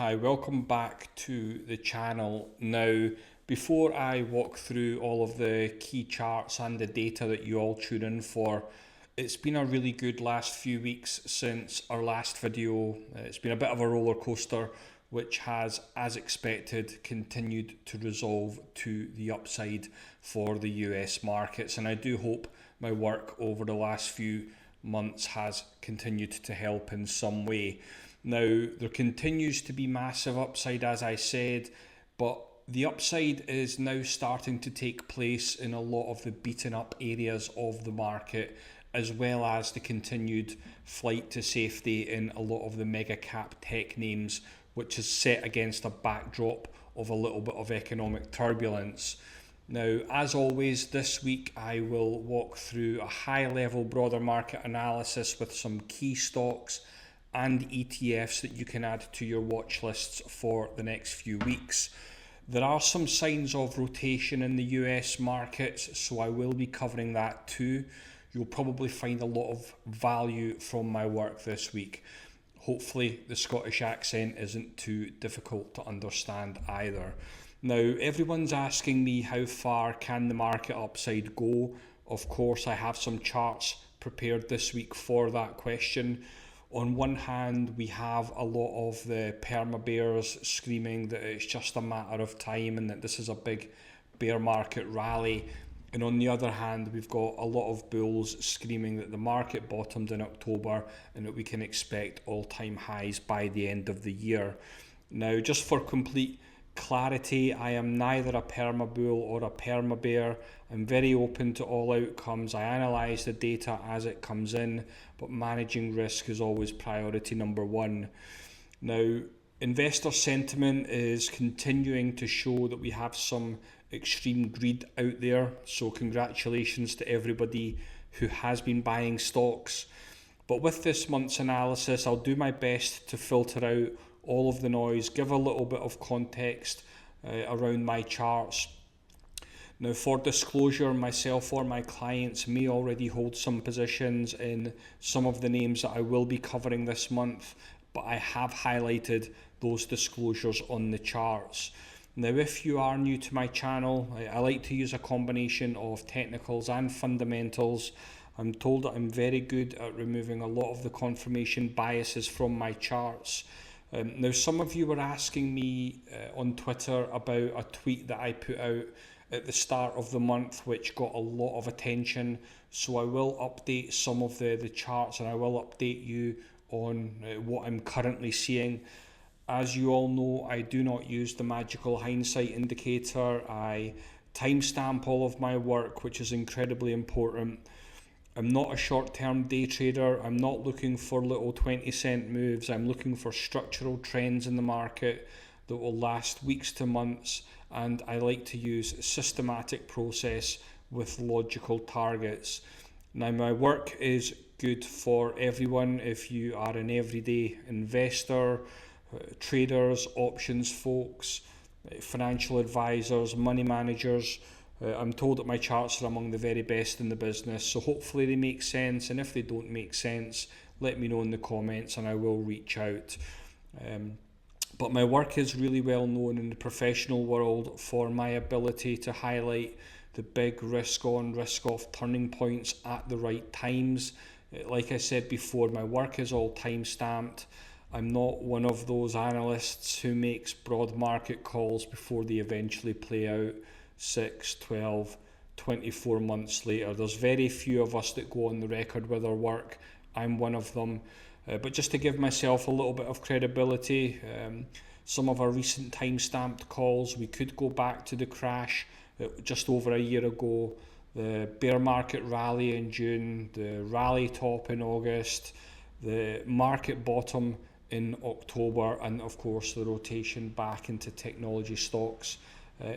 Hi, welcome back to the channel. Now, before I walk through all of the key charts and the data that you all tune in for, it's been a really good last few weeks since our last video. It's been a bit of a roller coaster, which has, as expected, continued to resolve to the upside for the US markets. And I do hope my work over the last few months has continued to help in some way. Now, there continues to be massive upside, as I said, but the upside is now starting to take place in a lot of the beaten up areas of the market, as well as the continued flight to safety in a lot of the mega cap tech names, which is set against a backdrop of a little bit of economic turbulence. Now, as always, this week I will walk through a high level broader market analysis with some key stocks and ETFs that you can add to your watch lists for the next few weeks. There are some signs of rotation in the US markets, so I will be covering that too. You'll probably find a lot of value from my work this week. Hopefully the Scottish accent isn't too difficult to understand either. Now, everyone's asking me how far can the market upside go. Of course, I have some charts prepared this week for that question. On one hand, we have a lot of the perma bears screaming that it's just a matter of time and that this is a big bear market rally. And on the other hand, we've got a lot of bulls screaming that the market bottomed in October and that we can expect all-time highs by the end of the year. Now, just for complete clarity, I am neither a perma bull or a perma bear. I'm very open to all outcomes. I analyse the data as it comes in, but managing risk is always priority number one. Now, investor sentiment is continuing to show that we have some extreme greed out there, so congratulations to everybody who has been buying stocks. But with this month's analysis, I'll do my best to filter out all of the noise, give a little bit of context around my charts. Now, for disclosure, myself or my clients may already hold some positions in some of the names that I will be covering this month, but I have highlighted those disclosures on the charts. Now, if you are new to my channel, I like to use a combination of technicals and fundamentals. I'm told that I'm very good at removing a lot of the confirmation biases from my charts. Now, some of you were asking me on Twitter about a tweet that I put out at the start of the month, which got a lot of attention. So I will update some of the charts and I will update you on what I'm currently seeing. As you all know, I do not use the magical hindsight indicator. I timestamp all of my work, which is incredibly important. I'm not a short-term day trader. I'm not looking for little 20-cent moves. I'm looking for structural trends in the market that will last weeks to months, and I like to use a systematic process with logical targets. Now, my work is good for everyone. If you are an everyday investor, traders, options folks, financial advisors, money managers, I'm told that my charts are among the very best in the business, so hopefully they make sense, and if they don't make sense, let me know in the comments and I will reach out. But my work is really well known in the professional world for my ability to highlight the big risk on, risk off turning points at the right times. Like I said before, my work is all time stamped. I'm not one of those analysts who makes broad market calls before they eventually play out 6, 12, 24 months later. There's very few of us that go on the record with our work. I'm one of them. But just to give myself a little bit of credibility, some of our recent time-stamped calls, we could go back to the crash just over a year ago, the bear market rally in June, the rally top in August, the market bottom in October, and of course the rotation back into technology stocks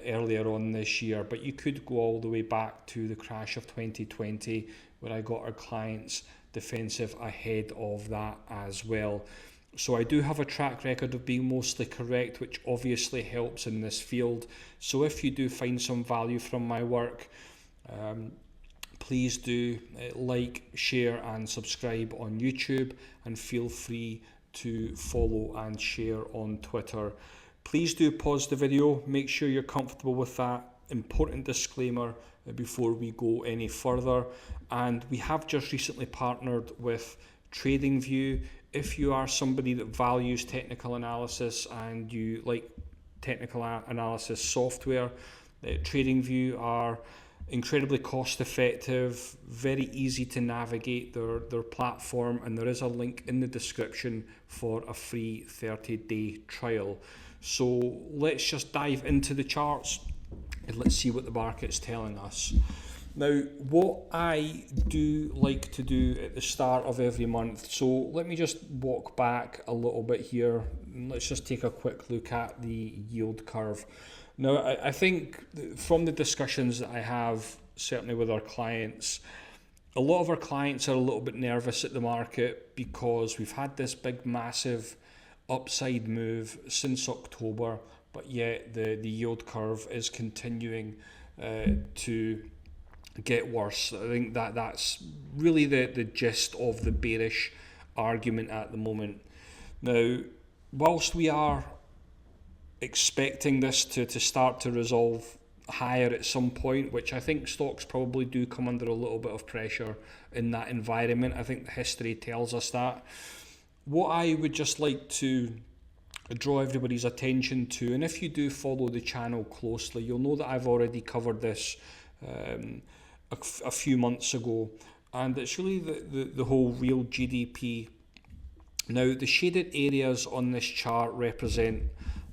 earlier on this year. But you could go all the way back to the crash of 2020, where I got our clients defensive ahead of that as well. So I do have a track record of being mostly correct, which obviously helps in this field. So if you do find some value from my work, please do like, share and subscribe on YouTube, and feel free to follow and share on Twitter. Please do pause the video, make sure you're comfortable with that. Important disclaimer before we go any further. And we have just recently partnered with TradingView. If you are somebody that values technical analysis and you like technical analysis software, TradingView are incredibly cost effective, very easy to navigate their platform, and there is a link in the description for a free 30-day trial. So let's just dive into the charts and let's see what the market's telling us. Now, what I do like to do at the start of every month, so let me just walk back a little bit here. Let's just take a quick look at the yield curve. Now, I think from the discussions that I have, certainly with our clients, a lot of our clients are a little bit nervous at the market because we've had this big, massive upside move since October, but yet the yield curve is continuing to get worse. I think that's really the gist of the bearish argument at the moment. Now, whilst we are expecting this to start to resolve higher at some point, which I think stocks probably do come under a little bit of pressure in that environment. I think the history tells us that. What I would just like to draw everybody's attention to, and if you do follow the channel closely, you'll know that I've already covered this a few months ago, and it's really the whole real GDP. Now, the shaded areas on this chart represent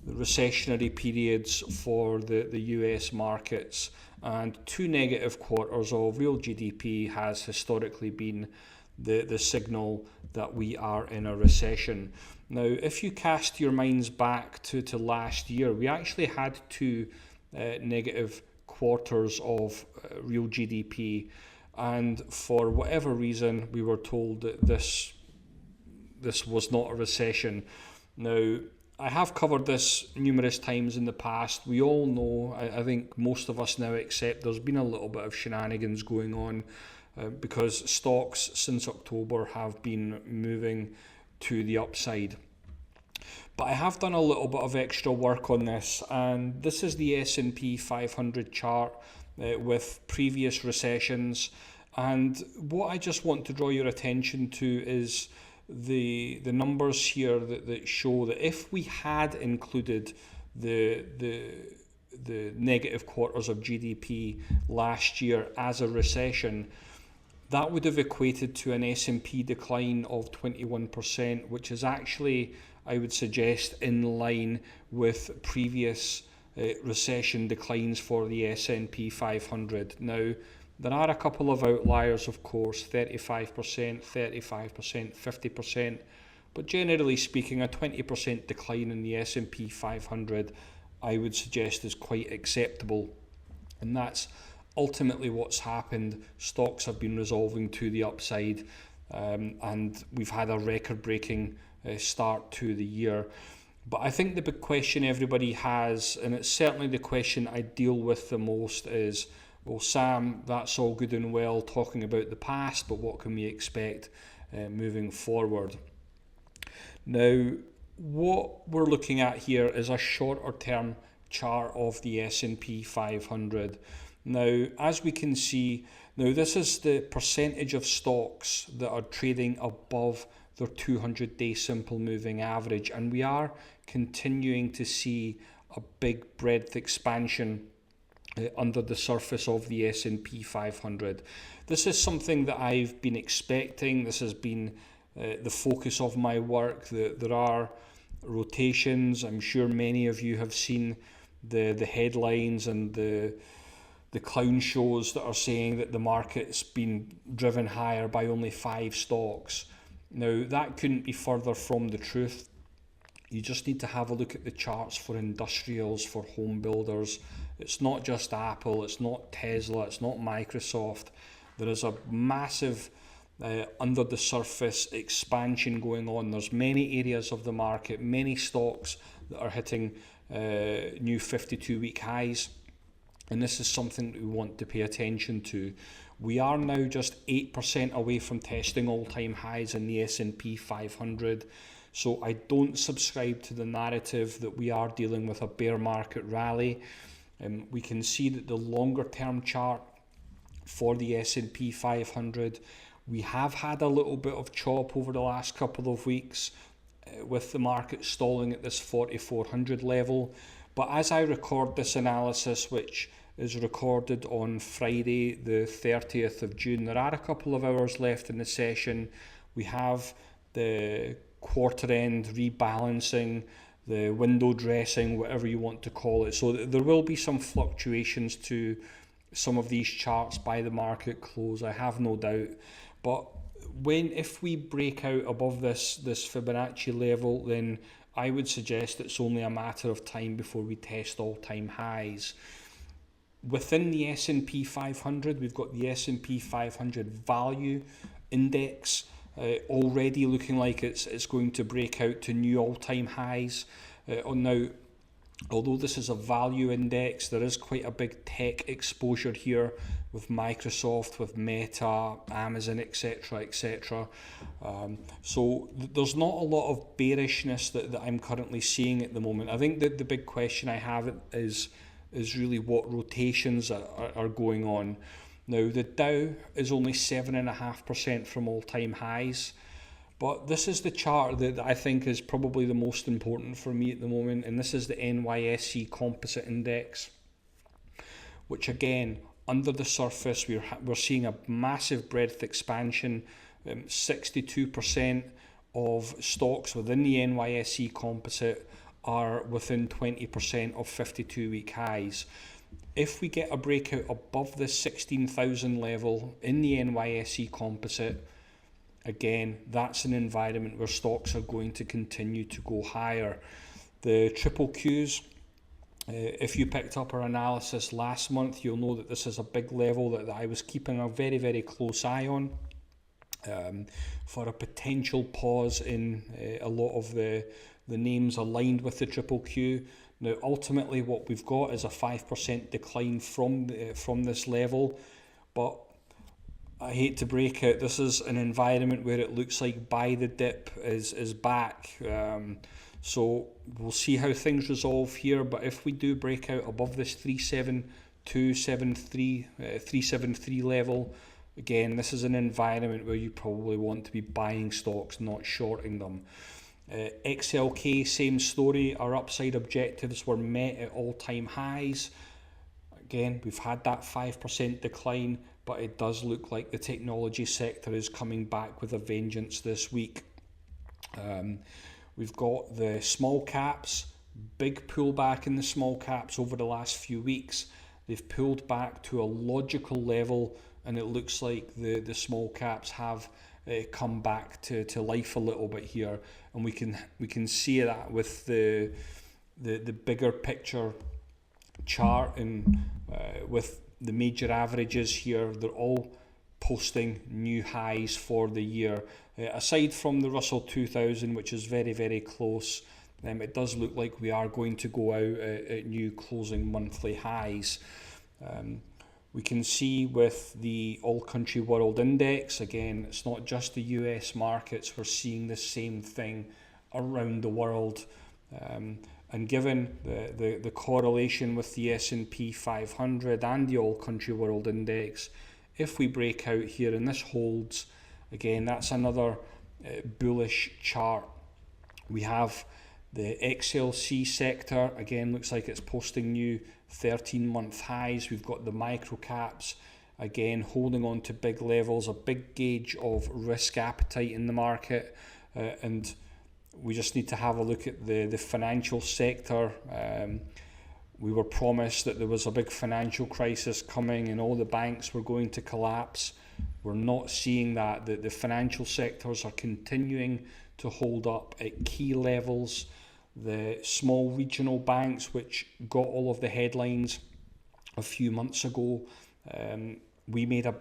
the recessionary periods for the US markets, and 2 negative quarters of real GDP has historically been the signal that we are in a recession. Now, if you cast your minds back to last year, we actually had 2 negative quarters of real GDP, and for whatever reason we were told that this was not a recession. Now, I have covered this numerous times in the past. We all know, I think most of us now accept there's been a little bit of shenanigans going on because stocks since October have been moving to the upside. But I have done a little bit of extra work on this, and this is the S&P 500 chart with previous recessions. And what I just want to draw your attention to is the numbers here that show that if we had included the negative quarters of GDP last year as a recession, that would have equated to an S&P decline of 21%, which is actually, I would suggest, in line with previous recession declines for the S&P 500. Now, there are a couple of outliers, of course, 35%, 50%, but generally speaking, a 20% decline in the S&P 500, I would suggest, is quite acceptable. And that's ultimately what's happened. Stocks have been resolving to the upside, and we've had a record-breaking start to the year. But I think the big question everybody has, and it's certainly the question I deal with the most, is, well, Sam, that's all good and well talking about the past, but what can we expect moving forward? Now, what we're looking at here is a shorter term chart of the S&P 500. Now, as we can see, now this is the percentage of stocks that are trading above their 200-day simple moving average, and we are continuing to see a big breadth expansion under the surface of the S&P 500. This is something that I've been expecting. This has been the focus of my work. There are rotations. I'm sure many of you have seen the headlines and the clown shows that are saying that the market's been driven higher by only 5 stocks. Now, that couldn't be further from the truth. You just need to have a look at the charts for industrials, for home builders. It's not just Apple, it's not Tesla, it's not Microsoft. There is a massive under the surface expansion going on. There's many areas of the market, many stocks that are hitting new 52-week highs. And this is something that we want to pay attention to. We are now just 8% away from testing all-time highs in the S&P 500. So I don't subscribe to the narrative that we are dealing with a bear market rally. We can see that the longer term chart for the S&P 500, we have had a little bit of chop over the last couple of weeks with the market stalling at this 4,400 level. But as I record this analysis, which is recorded on Friday the 30th of June, there are a couple of hours left in the session. We have the quarter end rebalancing, the window dressing, whatever you want to call it. So there will be some fluctuations to some of these charts by the market close, I have no doubt. But if we break out above this Fibonacci level, then I would suggest it's only a matter of time before we test all-time highs. Within the S&P 500, we've got the S&P 500 value index already looking like it's going to break out to new all-time highs. Now, although this is a value index, there is quite a big tech exposure here with Microsoft, with Meta, Amazon, etc., etc. So there's not a lot of bearishness that I'm currently seeing at the moment. I think that the big question I have is really what rotations are going on. Now, the Dow is only 7.5% from all-time highs. But this is the chart that I think is probably the most important for me at the moment, and this is the NYSE Composite Index, which again, under the surface, we're seeing a massive breadth expansion. 62% of stocks within the NYSE Composite are within 20% of 52-week highs. If we get a breakout above the 16,000 level in the NYSE Composite, again, that's an environment where stocks are going to continue to go higher. The triple Qs, if you picked up our analysis last month, you'll know that this is a big level that I was keeping a very, very close eye on for a potential pause in a lot of the names aligned with the triple Q. Now, ultimately, what we've got is a 5% decline from this level, but I hate to break it, this is an environment where it looks like buy the dip is back. So we'll see how things resolve here, but if we do break out above this 373 level, again, this is an environment where you probably want to be buying stocks, not shorting them. XLK, same story, our upside objectives were met at all-time highs. Again, we've had that 5% decline, but it does look like the technology sector is coming back with a vengeance this week. We've got the small caps, big pullback in the small caps over the last few weeks. They've pulled back to a logical level, and it looks like the small caps have come back to life a little bit here, and we can see that with the bigger picture chart, and with the major averages here, they're all posting new highs for the year. Aside from the Russell 2000, which is very, very close, it does look like we are going to go out at new closing monthly highs. We can see with the All Country World Index, again, it's not just the US markets, we're seeing the same thing around the world. And given the correlation with the S&P 500 and the All Country World Index, if we break out here and this holds, again, that's another bullish chart. We have the XLC sector, again, looks like it's posting new 13-month highs. We've got the micro caps, again, holding on to big levels, a big gauge of risk appetite in the market, and we just need to have a look at the financial sector. We were promised that there was a big financial crisis coming and all the banks were going to collapse. We're not seeing that. The financial sectors are continuing to hold up at key levels. The small regional banks, which got all of the headlines a few months ago, we made a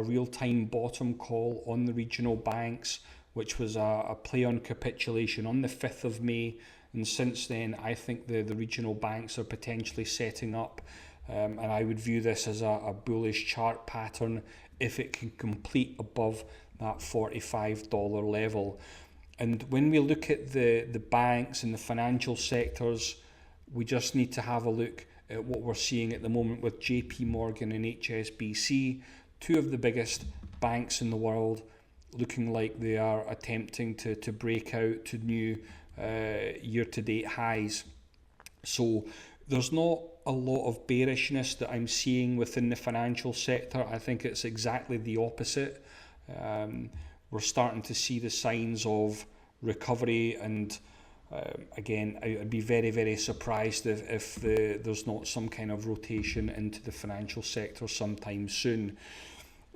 real-time bottom call on the regional banks, which was a play on capitulation on the 5th of May. And since then, I think the regional banks are potentially setting up, and I would view this as a bullish chart pattern if it can complete above that $45 level. And when we look at the banks and the financial sectors, we just need to have a look at what we're seeing at the moment with JP Morgan and HSBC, two of the biggest banks in the world, looking like they are attempting to break out to new year-to-date highs. So there's not a lot of bearishness that I'm seeing within the financial sector. I think it's exactly the opposite. We're starting to see the signs of recovery, and again, I'd be very, very surprised if there's not some kind of rotation into the financial sector sometime soon.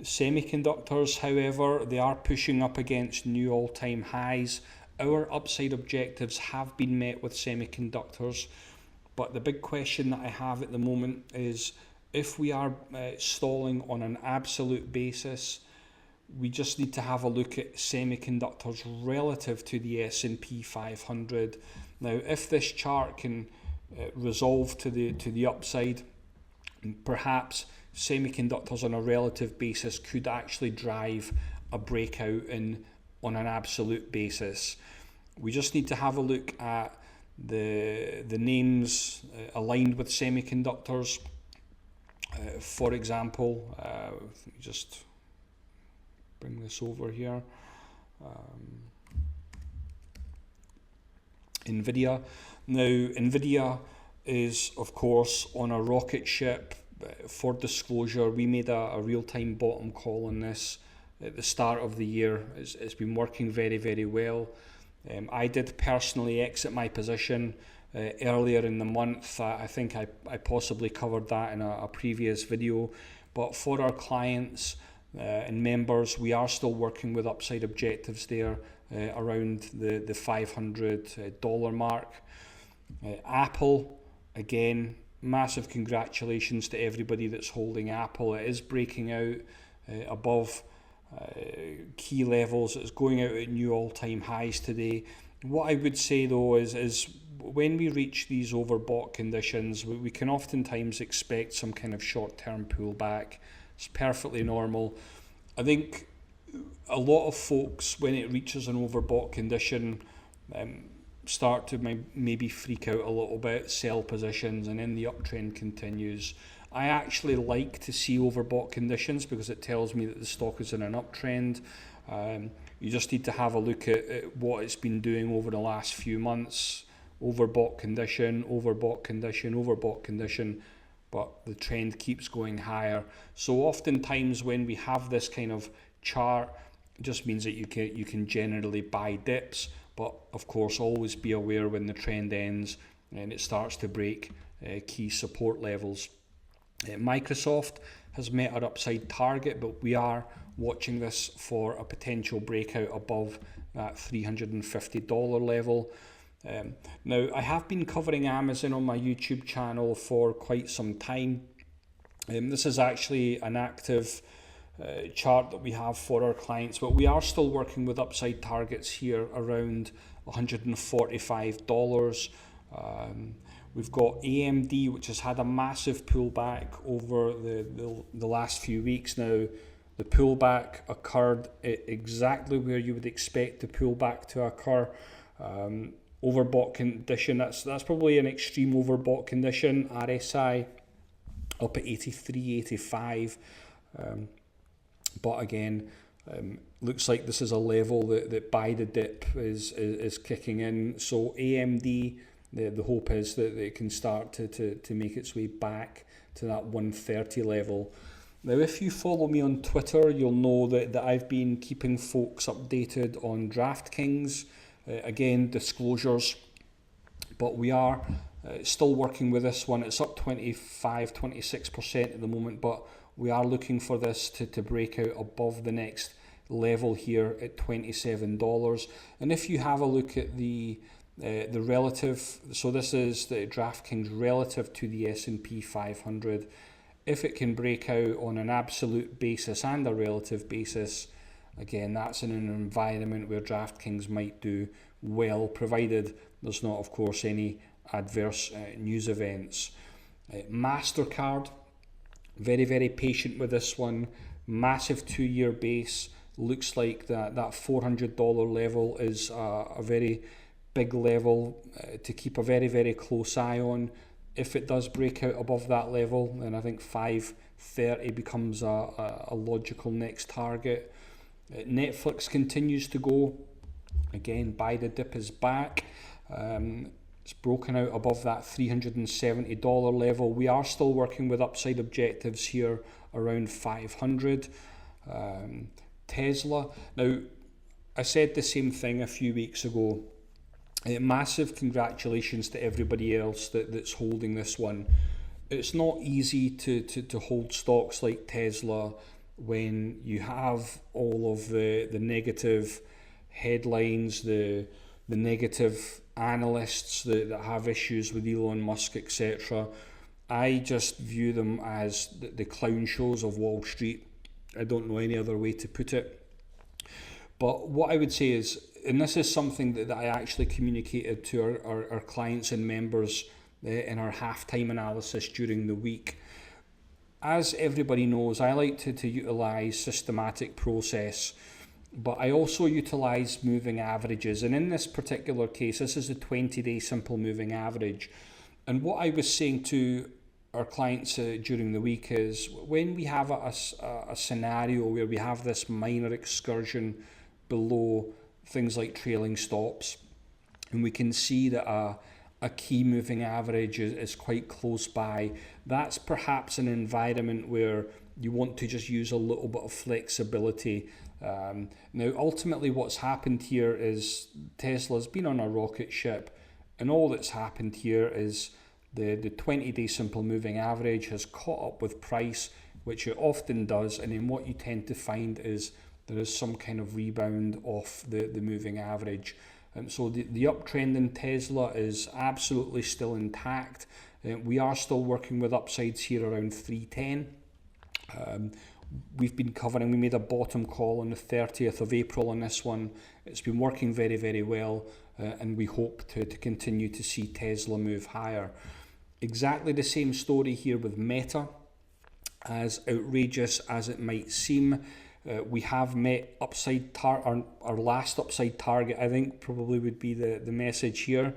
Semiconductors, however, they are pushing up against new all-time highs. Our upside objectives have been met with semiconductors, but the big question that I have at the moment is if we are stalling on an absolute basis, we just need to have a look at semiconductors relative to the S&P 500. Now, if this chart can resolve to the upside, perhaps semiconductors on a relative basis could actually drive a breakout on an absolute basis. We just need to have a look at the names aligned with semiconductors. For example, just bring this over here. NVIDIA. Now, NVIDIA is, of course, on a rocket ship. For disclosure, we made a real-time bottom call on this at the start of the year. It's been working very, very well. I did personally exit my position earlier in the month. I think I possibly covered that in a previous video. But for our clients and members, we are still working with upside objectives there around the $500 mark. Apple, again, massive congratulations to everybody that's holding Apple. It is breaking out above key levels. It's going out at new all-time highs today. What I would say though is when we reach these overbought conditions, we can oftentimes expect some kind of short-term pullback. It's perfectly normal. I think a lot of folks, when it reaches an overbought condition, start to maybe freak out a little bit, sell positions, and then the uptrend continues. I actually like to see overbought conditions because it tells me that the stock is in an uptrend. You just need to have a look at what it's been doing over the last few months. Overbought condition, overbought condition, overbought condition, but the trend keeps going higher. So oftentimes when we have this kind of chart, it just means that you can generally buy dips, but of course always be aware when the trend ends and it starts to break key support levels. Microsoft has met our upside target, but we are watching this for a potential breakout above that $350 level. Now, I have been covering Amazon on my YouTube channel for quite some time. This is actually an active chart that we have for our clients, but we are still working with upside targets here around $145. We've got AMD, which has had a massive pullback over the last few weeks now. The pullback occurred at exactly where you would expect the pullback to occur. Overbought condition, that's probably an extreme overbought condition. RSI up at 83, 85. But again, looks like this is a level that buy the dip is kicking in. So AMD, the hope is that it can start to make its way back to that 130 level. Now, if you follow me on Twitter, you'll know that I've been keeping folks updated on DraftKings. Again, disclosures, but we are still working with this one. It's up 26% at the moment, but we are looking for this to break out above the next level here at $27. And if you have a look at the relative, so this is the DraftKings relative to the S&P 500. If it can break out on an absolute basis and a relative basis, again, that's in an environment where DraftKings might do well, provided there's not, of course, any adverse news events. MasterCard, very, very patient with this one. Massive 2-year base, Looks like that $400 level is a very big level to keep a very, very close eye on. If it does break out above that level, then I think 530 becomes a logical next target. Netflix continues to go. Again, buy the dip is back. It's broken out above that $370 level. We are still working with upside objectives here around 500. Tesla. Now, I said the same thing a few weeks ago. Massive congratulations to everybody else that's holding this one. It's not easy to hold stocks like Tesla when you have all of the negative headlines, the negative analysts that have issues with Elon Musk, etc. I just view them as the clown shows of Wall Street. I don't know any other way to put it. But what I would say is, and this is something that I actually communicated to our clients and members in our halftime analysis during the week. As everybody knows, I like to utilise systematic process, but I also utilise moving averages. And in this particular case, this is a 20-day simple moving average. And what I was saying to our clients during the week is, when we have a scenario where we have this minor excursion below things like trailing stops, and we can see that a key moving average is quite close by, that's perhaps an environment where you want to just use a little bit of flexibility. Now, ultimately what's happened here is Tesla's been on a rocket ship, and all that's happened here is the 20-day simple moving average has caught up with price, which it often does, and then what you tend to find is there is some kind of rebound off the moving average. So the uptrend in Tesla is absolutely still intact. We are still working with upsides here around 310. We've been covering, we made a bottom call on the 30th of April on this one. It's been working very, very well, and we hope to continue to see Tesla move higher. Exactly the same story here with Meta. As outrageous as it might seem, we have met our last upside target, I think probably would be the message here.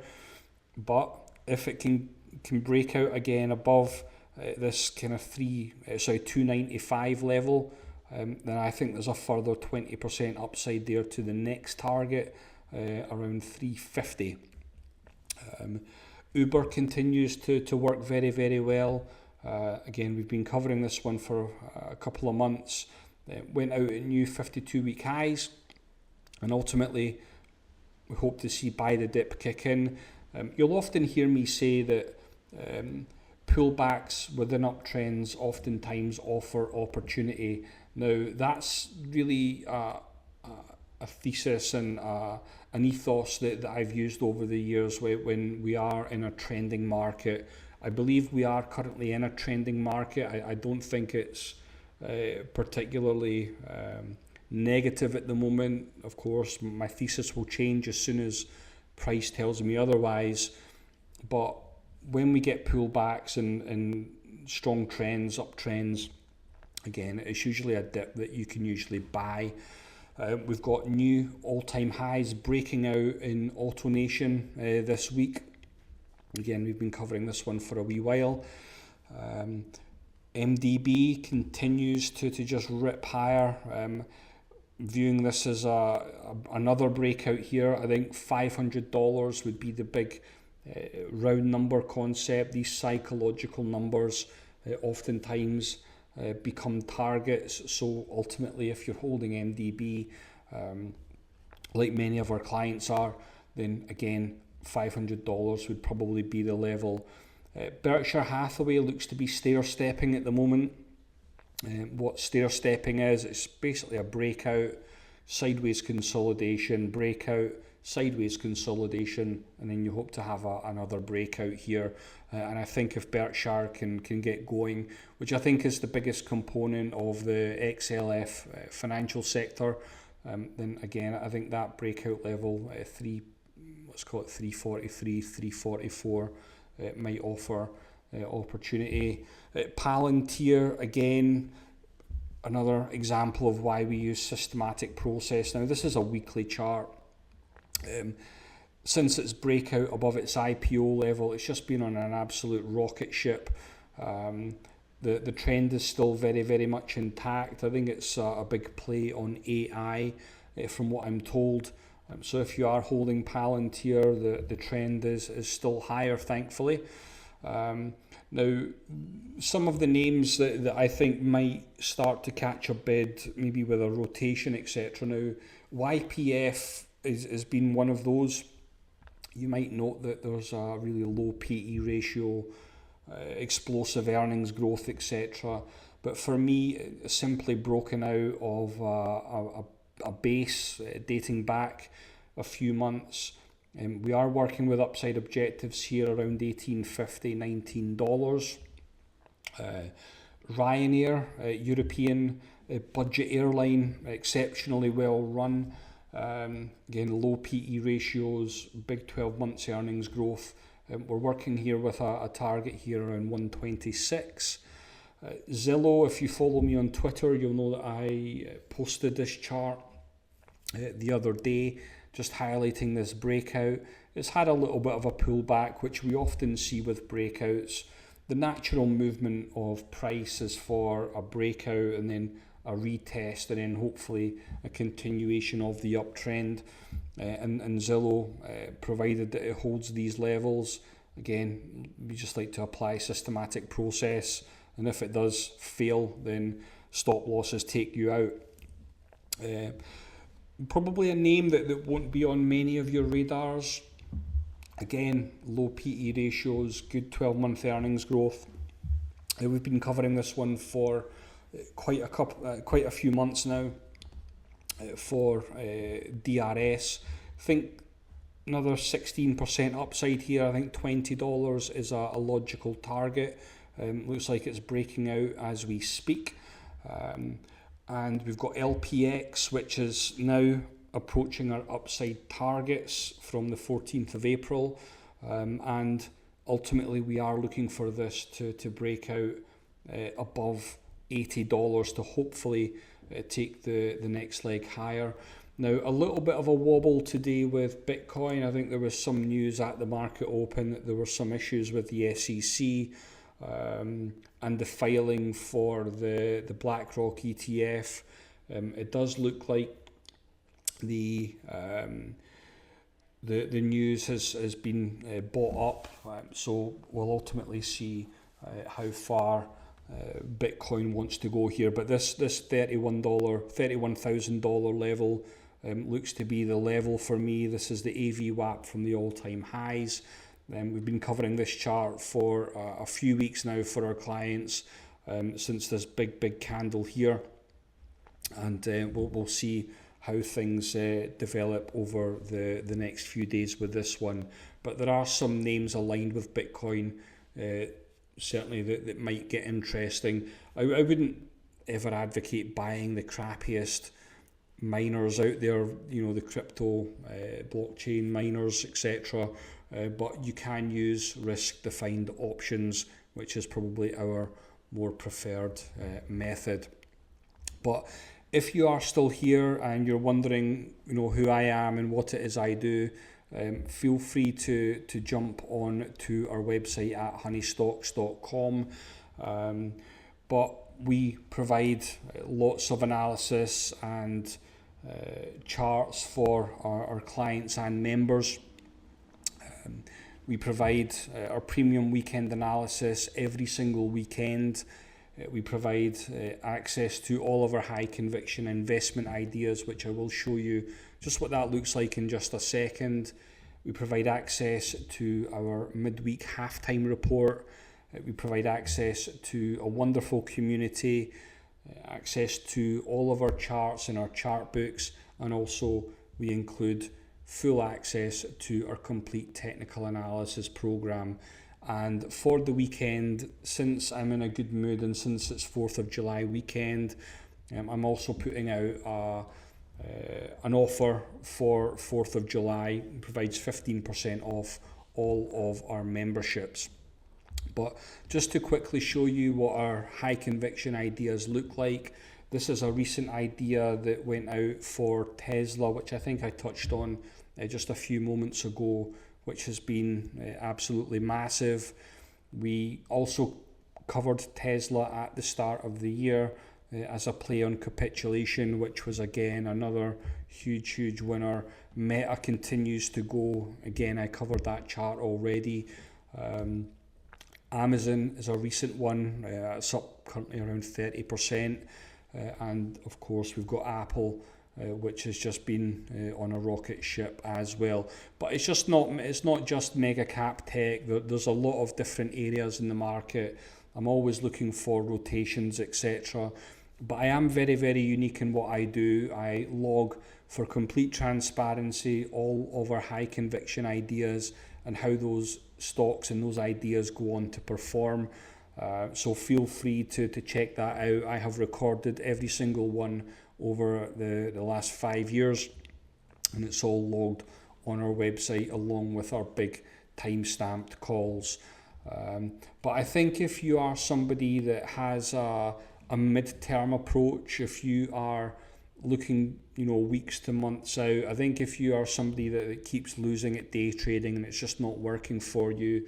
But if it can break out again above this kind of 295 level, then I think there's a further 20% upside there to the next target, around 350. Uber continues to work very, very well. Again, we've been covering this one for a couple of months. It went out at new 52-week highs, and ultimately we hope to see buy the dip kick in. You'll often hear me say that pullbacks within uptrends oftentimes offer opportunity. Now, that's really a thesis and an ethos that I've used over the years when we are in a trending market. I believe we are currently in a trending market. I don't think it's particularly negative at the moment. Of course, my thesis will change as soon as price tells me otherwise. But when we get pullbacks and strong trends, uptrends, again, it's usually a dip that you can usually buy. We've got new all-time highs breaking out in AutoNation this week. Again, we've been covering this one for a wee while. MDB continues to just rip higher. Viewing this as another breakout here, I think $500 would be the big round number concept. These psychological numbers oftentimes become targets. So ultimately, if you're holding MDB, like many of our clients are, then again, $500 would probably be the level. Berkshire Hathaway looks to be stair-stepping at the moment. What stair-stepping is, it's basically a breakout, sideways consolidation, breakout, sideways consolidation, and then you hope to have another breakout here. And I think if Berkshire can get going, which I think is the biggest component of the XLF financial sector, then again, I think that breakout level, 343, 344, might offer opportunity. Palantir, again, another example of why we use systematic process. Now this is a weekly chart. Since its breakout above its IPO level, it's just been on an absolute rocket ship. The trend is still very, very much intact. I think it's a big play on AI, from what I'm told. So if you are holding Palantir, the trend is still higher, thankfully. Now, some of the names that I think might start to catch a bid, maybe with a rotation, etc. Now, YPF has been one of those. You might note that there's a really low PE ratio, explosive earnings growth, etc. But for me, it's simply broken out of a base dating back a few months. We are working with upside objectives here around $18.50, $19. Ryanair, European budget airline, exceptionally well run. Again, low PE ratios, big 12 months earnings growth. We're working here with a target here around 126. Zillow, if you follow me on Twitter, you'll know that I posted this chart the other day, just highlighting this breakout. It's had a little bit of a pullback, which we often see with breakouts. The natural movement of price is for a breakout and then a retest, and then hopefully a continuation of the uptrend. And Zillow, provided that it holds these levels, again, we just like to apply systematic process, and if it does fail, then stop losses take you out. Probably a name that won't be on many of your radars. Again, low PE ratios, good 12-month earnings growth. We've been covering this one for quite a few months now. For DRS, I think another 16% upside here. I think $20 is a logical target. Looks like it's breaking out as we speak. And we've got LPX, which is now approaching our upside targets from the 14th of April. And ultimately, we are looking for this to break out above $80 to hopefully take the next leg higher. Now, a little bit of a wobble today with Bitcoin. I think there was some news at the market open that there were some issues with the SEC and the filing for the BlackRock ETF. It does look like the news has been bought up, so we'll ultimately see how far Bitcoin wants to go here. But this $31,000 level looks to be the level for me. This is the AVWAP from the all-time highs. We've been covering this chart for a few weeks now for our clients, since this big candle here, and we'll see how things develop over the next few days with this one. But there are some names aligned with Bitcoin, certainly that might get interesting. I wouldn't ever advocate buying the crappiest miners out there, the crypto blockchain miners, etc. But you can use risk-defined options, which is probably our more preferred method. But if you are still here and you're wondering, who I am and what it is I do, feel free to jump on to our website at honeystocks.com. But we provide lots of analysis and charts for our clients and members. We provide our premium weekend analysis every single weekend. We provide access to all of our high conviction investment ideas, which I will show you just what that looks like in just a second. We provide access to our midweek halftime report. We provide access to a wonderful community, access to all of our charts in our chart books, and also we include full access to our complete technical analysis program. And for the weekend, since I'm in a good mood and since it's 4th of July weekend, I'm also putting out an offer for 4th of July. It provides 15% off all of our memberships. But just to quickly show you what our high conviction ideas look like, This is a recent idea that went out for Tesla, which I think I touched on just a few moments ago, which has been absolutely massive. We also covered Tesla at the start of the year as a play on capitulation, which was again another huge winner. Meta continues to go. Again, I covered that chart already. Amazon is a recent one. It's up currently around 30%. And of course, we've got Apple, which has just been on a rocket ship as well. But it's not just mega cap tech. There's a lot of different areas in the market. I'm always looking for rotations, etc. But I am very unique in what I do. I log for complete transparency all of our high conviction ideas and how those stocks and those ideas go on to perform. So feel free to check that out. I have recorded every single one over the last 5 years, and it's all logged on our website along with our big time-stamped calls. But I think if you are somebody that has a mid-term approach, if you are looking weeks to months out, I think if you are somebody that keeps losing at day trading and it's just not working for you,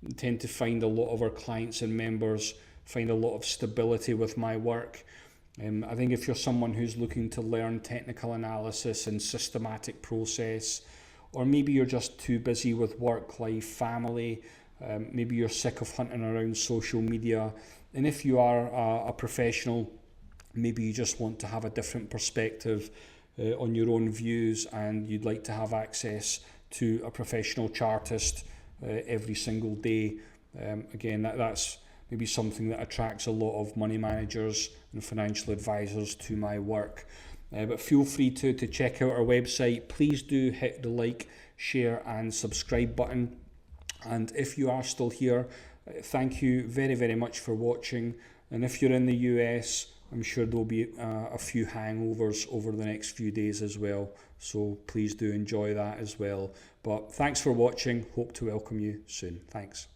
I tend to find a lot of our clients and members find a lot of stability with my work. I think if you're someone who's looking to learn technical analysis and systematic process, or maybe you're just too busy with work, life, family, maybe you're sick of hunting around social media, and if you are a professional, maybe you just want to have a different perspective on your own views, and you'd like to have access to a professional chartist every single day. Again, that's maybe something that attracts a lot of money managers and financial advisors to my work. But feel free to check out our website. Please do hit the like, share and subscribe button. And if you are still here, thank you very much for watching. And if you're in the US, I'm sure there'll be a few hangovers over the next few days as well. So please do enjoy that as well. But thanks for watching. Hope to welcome you soon. Thanks.